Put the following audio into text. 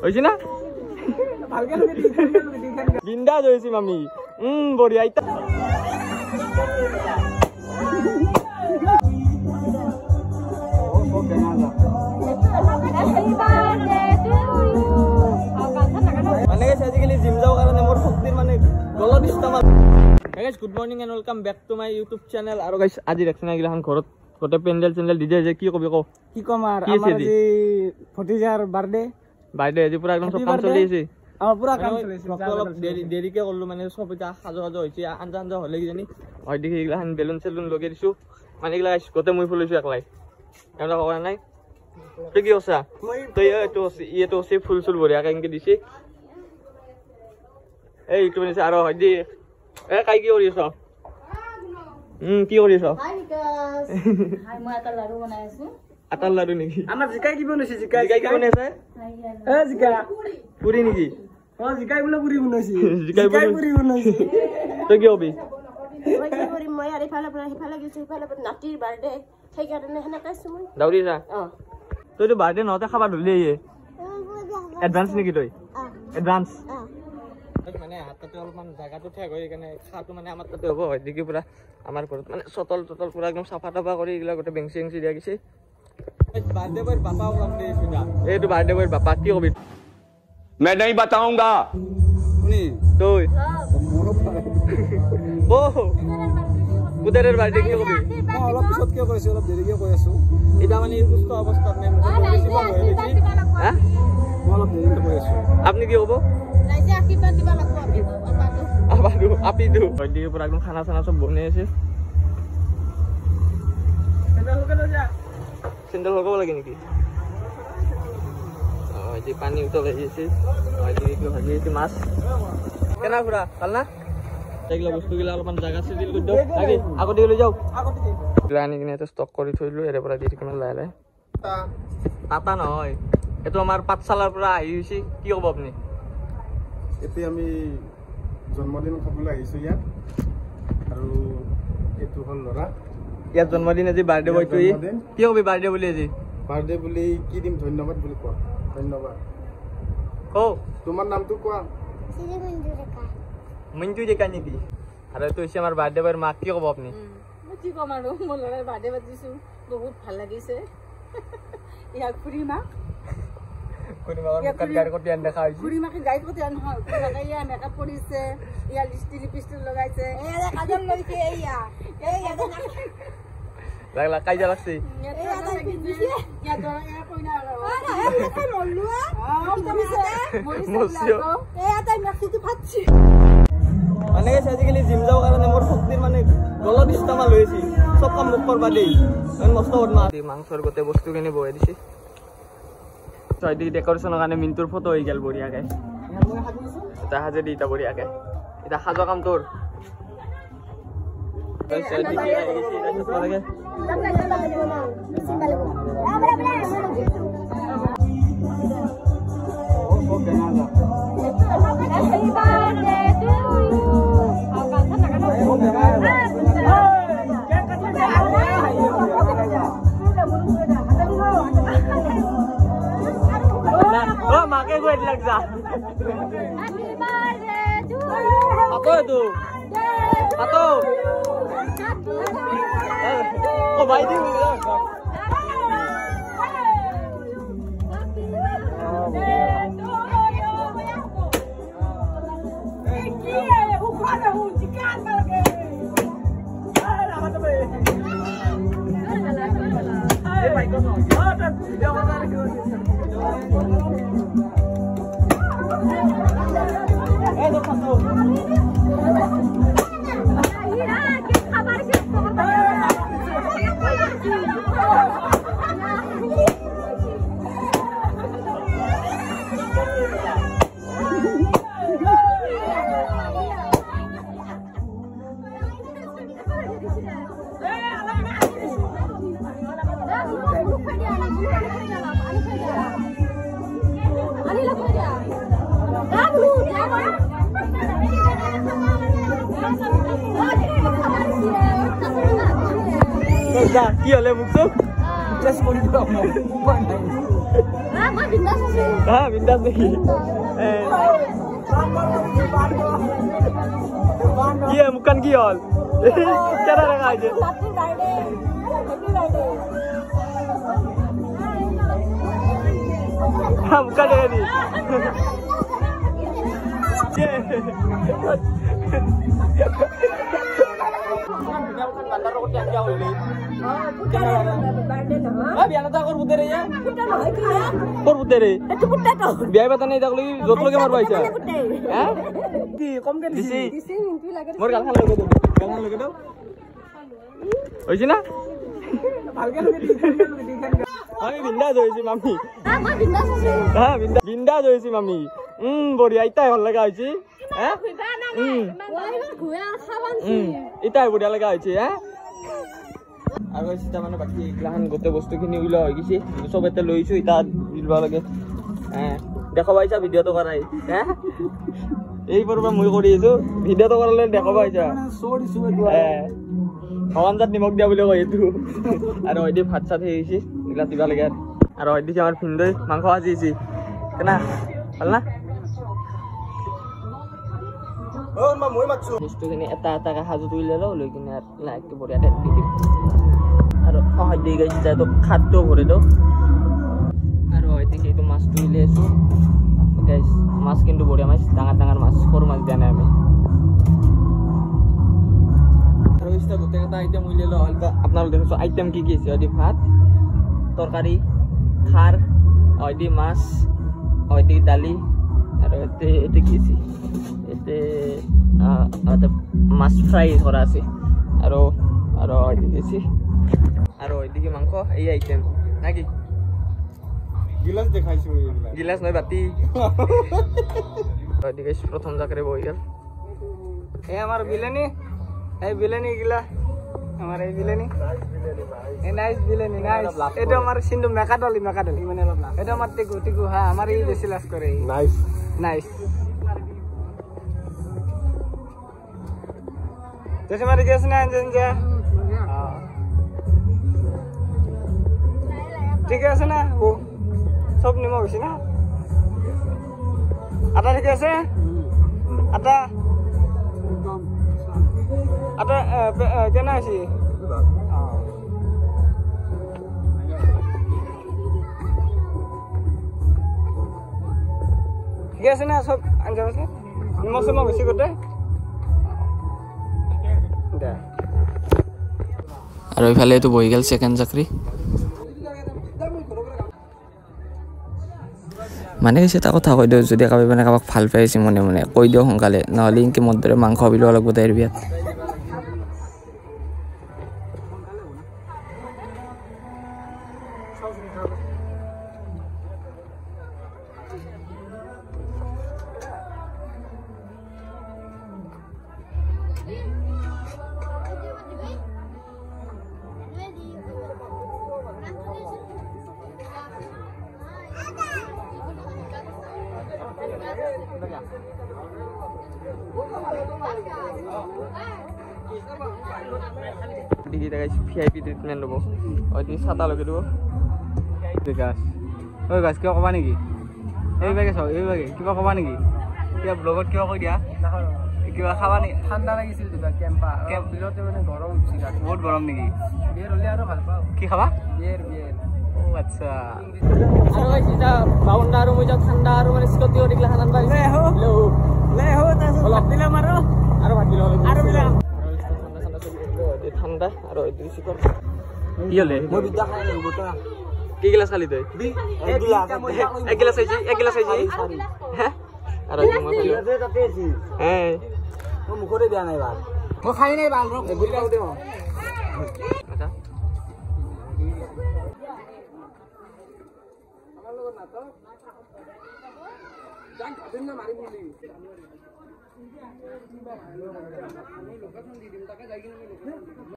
হইছে না বিন্দাস হইছি মামি বড়িয়া ইতা মানে আজিকালি জিম যাওয়ার কারণে মোর শক্তির মানে গলত ইস্তেমাল guys good morning and welcome back to my YouTube channel আর গাইস আজি দেখছেন এগিলাখান ঘৰত গোটে পেন্ডেল চেন্ডেল ডিজে যে কি কবি কও কি কম আর আমার যে ফটিজার বার্থডে আজি পুরা একদম সব কাম চলি আছে আমার পুরা কাম চলি আছে অলপ দেরিকে করলো মানে সব এটা সাজো হইছে আঞ্জা হলে কি জানি হয় দেখি এগিলাখান বেলুন সেলুন লগে দিছো মানে এগিলা গোটে মই ফুলইছো একলাই আমরা করা নাই তো কি হসা তো ये तो से फुल सुल বড়িয়া কাইনকে দিছে এই তুমি আর হয় দি এ কাই কি কৰিছ কি কৰিছ হাই মই এটা লাডু বনাই আছো আটাৰ লাডু নেকি আমার জিকাই কি বনাইছে জিকাই কি বনাইছে এ জিকা পুরি নেকি ও জিকাই বলে পুরি বনাইছে জিকাই পুরি বনাইছে তো কি হবি মই কি কৰিম মই আৰু ইফালে গৈছো ইফালে নাতিৰ বাৰ্থডে সেইকাৰণে হেনেকে আছো মই দাউৰি যা তই তো বাৰ্থডে নহতে খাবা ধুলি এডভান্স নেকি তই এডভান্স মানে হাততে অলপমান জায়গাটো ঠেক হয় সেইকাৰণে খাটো মানে আমাৰ তাতে হ'ব হয় দেখি পুৰা আমাৰ ঘৰত মানে চটল পুৰা একদম চাফা টাফা কৰি এইগিলা গোটেই বেংচি এংচি দিয়া গৈছে বাৰ্থডে বয়ৰ বাপা ওলাম দে সুধা এইটো বাৰ্থডে বয়ৰ বাপা কি কবি मैं नहीं बताऊंगा শুনি তই ও কুদাৰৰ বাৰ্থডে কি কবি অলপ পিছত কিয় কৈছে অলপ দেৰিকে কৈ আছো এটা মানে সুস্থ অৱস্থাত নাই মোক হা অলপ দেৰিকে কৈ আছো আপনি কি হ'ব ৰাইজে আশীৰ্বাদ দিবা লাগব আপিটো দিকে পুৰা একদম খানা চানা সব বনাই আছে চেন্ডেল লগাব লাগে নেকি যে পানী উতল আহিছে ভাজি আছে মাছ কেনা খুৰা ভাল না এইগিলা বস্তুগিলা অলপমান জাগা চিজিল কৰি দিওঁ আগে আগতে লৈ যাওঁ আনি কিনে এটা ষ্টক কৰি থৈ দিলোঁ ইয়াৰে পৰা দি কিমান লাহে লাহে টাটা নহয় এইটো আমাৰ পাঠশালাৰ পৰা আহি হৈছে কি ক'ব আপুনি এতিয়া আমি জন্মদিন খাবলৈ আহিছোঁ ইয়াত আৰু এইটো হ'ল ল'ৰা ইয়াত জন্মদিন আজি বাৰ্থডে বয়টো কি কবি বাৰ্থডে বুলি আজি বাৰ্থডে বুলি কি দিম ধন্যবাদ বুলি কোৱা ধন্যবাদ তোমাৰ নামটো কোৱা মঞ্জু ডেকা নেকি আৰু এইটো হৈছে আমাৰ বাৰ্থডে বয়ৰ মাক কি ক'ব আপুনি মই কি কম আৰু মোৰ ল'ৰাৰ বাৰ্থডে পাতিছো বহুত ভাল লাগিছে ইয়াক খুৰীমা খুৰীমাকে গাড়ীত কটি আন নহয় খুৰীমাকে ইয়া মেকআপ কৰিছে ইয়া লিপষ্টিক লগাইছে কাজল লৈছে লাগলা কাইজা লাগছে মানে আজিকালি জিম যাওয়ার কারণে মোর শক্তির মানে গলত ইস্তেমাল হয়েছি সব কাম মুখ করবা দেই মস্ত বদমা মাংসর গোটে বস্তু কিনে বয়ে দিছি ছয়দিকে ডেকোরেশনের কারণে মিন্টুর ফটো হয়ে গেল বড়িয়াকে এটা হাজে দি এটা বড়িয়াকে এটা সাজা কাম তোর মাকে গৈ লাগ যা আকৌ তো আতো ও ভাই দি কি হলে মুখ টেষ্ট কৰি দিওঁ হা বিন্দাস দেখি কি মুখান কি হল কেনা দেখা আছে মুখা দেখা দি বিয়া পাতা নাই তাক য'ত লগে মারব আইছা কমকে দিছি মোর গালখান লগে দাও হইছে না ভালকে লগে দিছি আমি বিন্দাস হইছি মামি হ্যাঁ বিন্দাস হইছি মামি বড়িয়া ইতাই ভাল লাগা হইছি হ্যাঁ ইতাই বড়িয়া লাগা হইছি হ্যাঁ আৰু চিতা মানে বাকি এইগিলাখান গোটেই বস্তুখিনি উইলা হৈ গৈছে চব এটা লৈছো ইতা দিলবা লাগে দেখাব আহিছা ভিডিঅ'টো কৰাই এইবাৰ পৰা মই কৰি আছো ভিডিঅ'টো কৰালে দেখাব আহিছা ভগৱান নিমখ দিয়া বুলি কয় এইটো আৰু হয়দি ভাত চাত সেই হৈছে এইগিলা দিবা লাগে আৰু হয়দি আমাৰ ভিনদৈ মাংস ভাজিছে কেনা ভাল না বস্তুখিনি এটা এটাকে সাজুটো উলিয়াই লওঁ লৈ কিনে লাইটটো বঢ়িয়াকৈ দি দিম আৰু হয়দি গাইছে যাইতো খাদ্য ভৰি দিওঁ আৰু হয়দি সেইটো মাছটো উলিয়াই আছোঁ গাইছ মাছ কিন্তু বঢ়িয়া মাছ ডাঙৰ ডাঙৰ মাছ সৰু মাছ দিয়া নাই আমি আৰু এতিয়া গোটেইকেইটা আইটেম উলিয়াই লওঁ আপোনালোকে দেখিছোঁ আইটেম কি কি আছে হয়দি ভাত তৰকাৰী খাৰ হয়দি মাছ হয়দি দালি আৰু এতে কি আছে এতে মাছ ফ্ৰাই কৰা আছে আৰু আৰু হয়দি দিছি আৰু হয়দি মাংস এই আইটেম নাকি গিলাস দেখাইছো গিলাস নয় বাতি প্রথম জাকারে বই গেল এই আমার বিলেনি এই বিলেনি গিলা আমার এই বিলেনি এই নাইস বিলেনি নাইস এটা আমার সিন্ধু মেকাডলি মানে এটা আমার টিকু টিকু হ্যাঁ আমার এই বেশি লাস করে নাইস নাইস जैसे मारी कैसे ना जंजा ठीक है ना वो सब निमक হৈছে না আটা ঠিক আছে আটা আটা কেনা আছে ঠিক আছে না সব আঞ্জা আছে নিমখ চিমখ বেছি গোটে আৰু এইফালে এইটো বহি গেল সেকেন্ড চাকৰি মানে হৈছে এটা কথা কৈ দিওঁ যদি কাৰোবাই মানে কাৰোবাক ভাল পাইছে মনে মনে কৈ দিওঁ সোনকালে নহ'লে ইনকে মোৰ দৰে মাংস বিলোৱা লাগিব তাইৰ বিয়াত দেখি দেখাইছি ভিআইপি ট্ৰিটমেণ্ট ল'ব অতি ছাতা লগাই দিব গাছ ঐ গাছ কিবা ক'বা নেকি এইভাগে চাওঁ এইভাগে কিবা ক'বা নেকি কিবা ব্লগত কিবা কৈ দিয়া কিবা খাবা নেকি ঠাণ্ডা লাগিছিল বিলতে মানে গৰম উঠি গাছ বহুত গৰম নেকি বিয়েৰ হ'লে আৰু ভাল পাওঁ কি খাবা বিয়েৰ অ' আচ্ছা আৰু এতিয়া বাউণ্ডা আৰু মই যাওঁ ঠাণ্ডা আৰু মানে স্কটি দিলে খানান পাই লৈ আহো তাৰপিছত ভাত দিলাম আৰু ভাত দিলে আৰু বিলাক ঠাণ্ডা আৰু চিকন কি হ'লে মই বিদ্যা খাই নাই গোটা কি গিলাচ খালি তই এক গিলাচ আহিছে হে আৰু মই মুখতে দিয়া নাই ভাল মই খাই নাই ভাল মাৰি